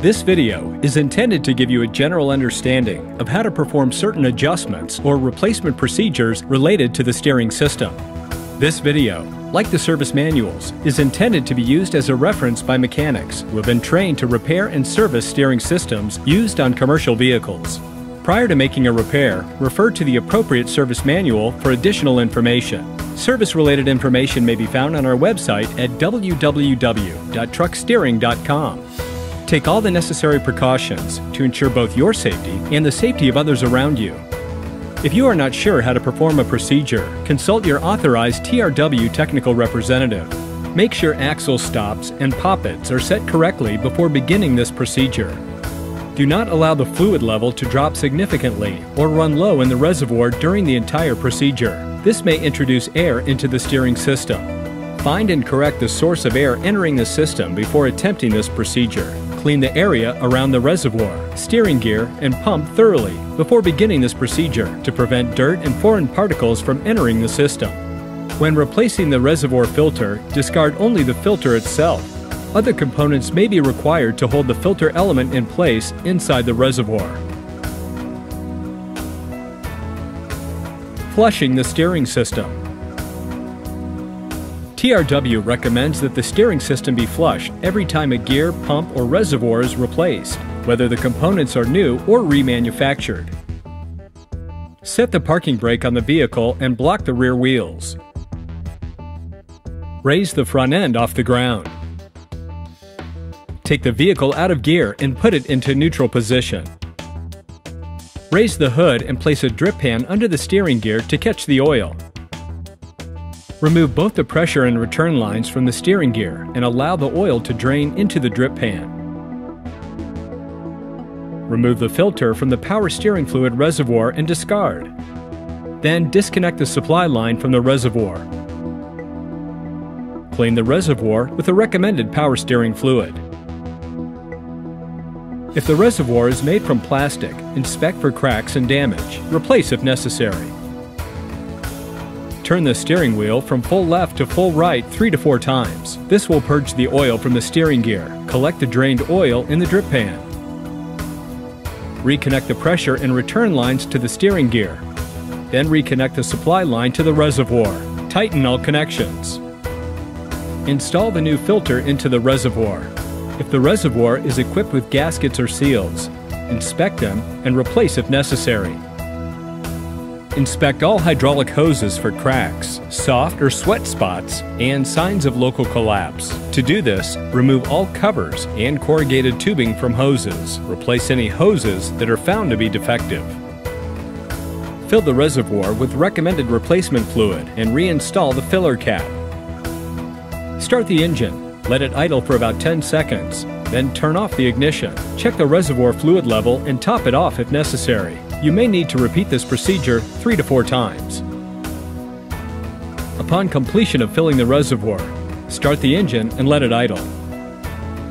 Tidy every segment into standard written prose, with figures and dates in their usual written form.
This video is intended to give you a general understanding of how to perform certain adjustments or replacement procedures related to the steering system. This video, like the service manuals, is intended to be used as a reference by mechanics who have been trained to repair and service steering systems used on commercial vehicles. Prior to making a repair, refer to the appropriate service manual for additional information. Service-related information may be found on our website at www.trucksteering.com. Take all the necessary precautions to ensure both your safety and the safety of others around you. If you are not sure how to perform a procedure, consult your authorized TRW technical representative. Make sure axle stops and poppets are set correctly before beginning this procedure. Do not allow the fluid level to drop significantly or run low in the reservoir during the entire procedure. This may introduce air into the steering system. Find and correct the source of air entering the system before attempting this procedure. Clean the area around the reservoir, steering gear, and pump thoroughly before beginning this procedure to prevent dirt and foreign particles from entering the system. When replacing the reservoir filter, discard only the filter itself. Other components may be required to hold the filter element in place inside the reservoir. Flushing the steering system. TRW recommends that the steering system be flushed every time a gear, pump, or reservoir is replaced, whether the components are new or remanufactured. Set the parking brake on the vehicle and block the rear wheels. Raise the front end off the ground. Take the vehicle out of gear and put it into neutral position. Raise the hood and place a drip pan under the steering gear to catch the oil. Remove both the pressure and return lines from the steering gear and allow the oil to drain into the drip pan. Remove the filter from the power steering fluid reservoir and discard. Then disconnect the supply line from the reservoir. Clean the reservoir with the recommended power steering fluid. If the reservoir is made from plastic, inspect for cracks and damage. Replace if necessary. Turn the steering wheel from full left to full right 3 to 4 times. This will purge the oil from the steering gear. Collect the drained oil in the drip pan. Reconnect the pressure and return lines to the steering gear. Then reconnect the supply line to the reservoir. Tighten all connections. Install the new filter into the reservoir. If the reservoir is equipped with gaskets or seals, inspect them and replace if necessary. Inspect all hydraulic hoses for cracks, soft or sweat spots, and signs of local collapse. To do this, remove all covers and corrugated tubing from hoses. Replace any hoses that are found to be defective. Fill the reservoir with recommended replacement fluid and reinstall the filler cap. Start the engine. Let it idle for about 10 seconds, then turn off the ignition. Check the reservoir fluid level and top it off if necessary. You may need to repeat this procedure 3 to 4 times. Upon completion of filling the reservoir, start the engine and let it idle.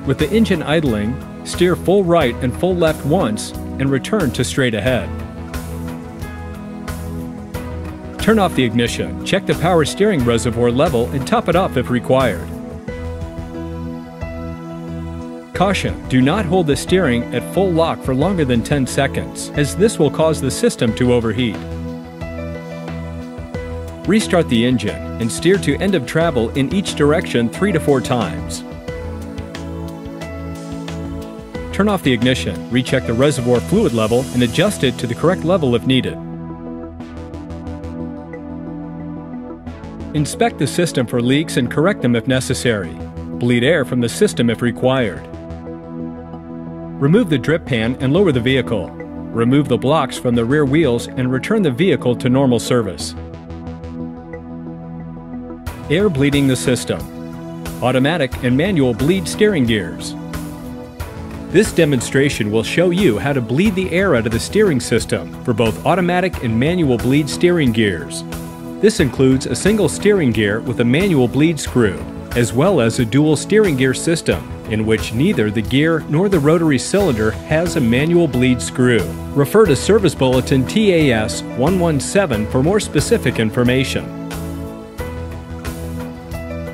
With the engine idling, steer full right and full left once and return to straight ahead. Turn off the ignition, check the power steering reservoir level and top it off if required. Caution: do not hold the steering at full lock for longer than 10 seconds, as this will cause the system to overheat. Restart the engine and steer to end of travel in each direction 3 to 4 times. Turn off the ignition, recheck the reservoir fluid level, and adjust it to the correct level if needed. Inspect the system for leaks and correct them if necessary. Bleed air from the system if required. Remove the drip pan and lower the vehicle. Remove the blocks from the rear wheels and return the vehicle to normal service. Air bleeding the system. Automatic and manual bleed steering gears. This demonstration will show you how to bleed the air out of the steering system for both automatic and manual bleed steering gears. This includes a single steering gear with a manual bleed screw, as well as a dual steering gear system, in which neither the gear nor the rotary cylinder has a manual bleed screw. Refer to Service Bulletin TAS 117 for more specific information.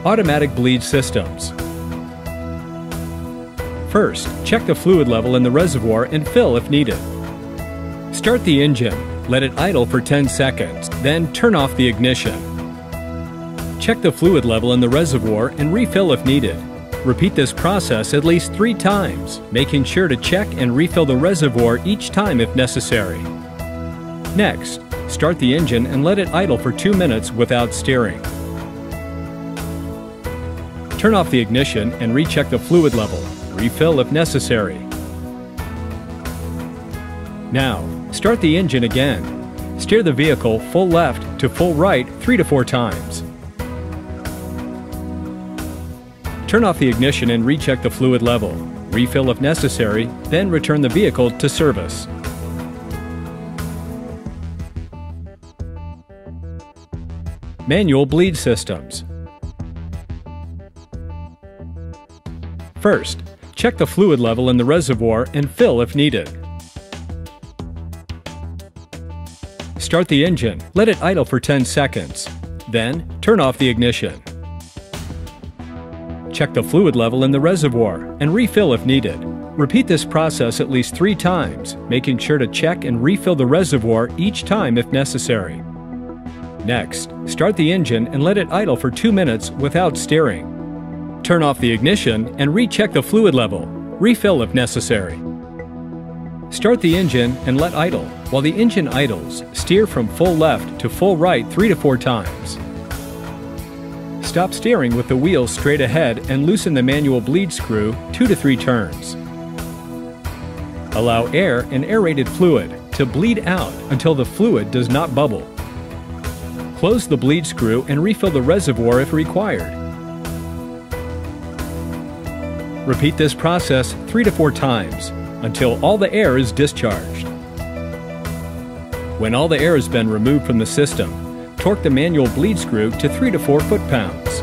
Automatic bleed systems. First, check the fluid level in the reservoir and fill if needed. Start the engine. Let it idle for 10 seconds, then turn off the ignition. Check the fluid level in the reservoir and refill if needed. Repeat this process at least 3 times, making sure to check and refill the reservoir each time if necessary. Next, start the engine and let it idle for 2 minutes without steering. Turn off the ignition and recheck the fluid level. Refill if necessary. Now, start the engine again. Steer the vehicle full left to full right 3 to 4 times. Turn off the ignition and recheck the fluid level. Refill if necessary, then return the vehicle to service. Manual bleed systems. First, check the fluid level in the reservoir and fill if needed. Start the engine, let it idle for 10 seconds. Then, turn off the ignition. Check the fluid level in the reservoir and refill if needed. Repeat this process at least 3 times, making sure to check and refill the reservoir each time if necessary. Next, start the engine and let it idle for 2 minutes without steering. Turn off the ignition and recheck the fluid level. Refill if necessary. Start the engine and let idle. While the engine idles, steer from full left to full right 3 to 4 times. Stop steering with the wheels straight ahead and loosen the manual bleed screw 2 to 3 turns. Allow air and aerated fluid to bleed out until the fluid does not bubble. Close the bleed screw and refill the reservoir if required. Repeat this process 3 to 4 times until all the air is discharged. When all the air has been removed from the system, torque the manual bleed screw to 3 to 4 foot-pounds.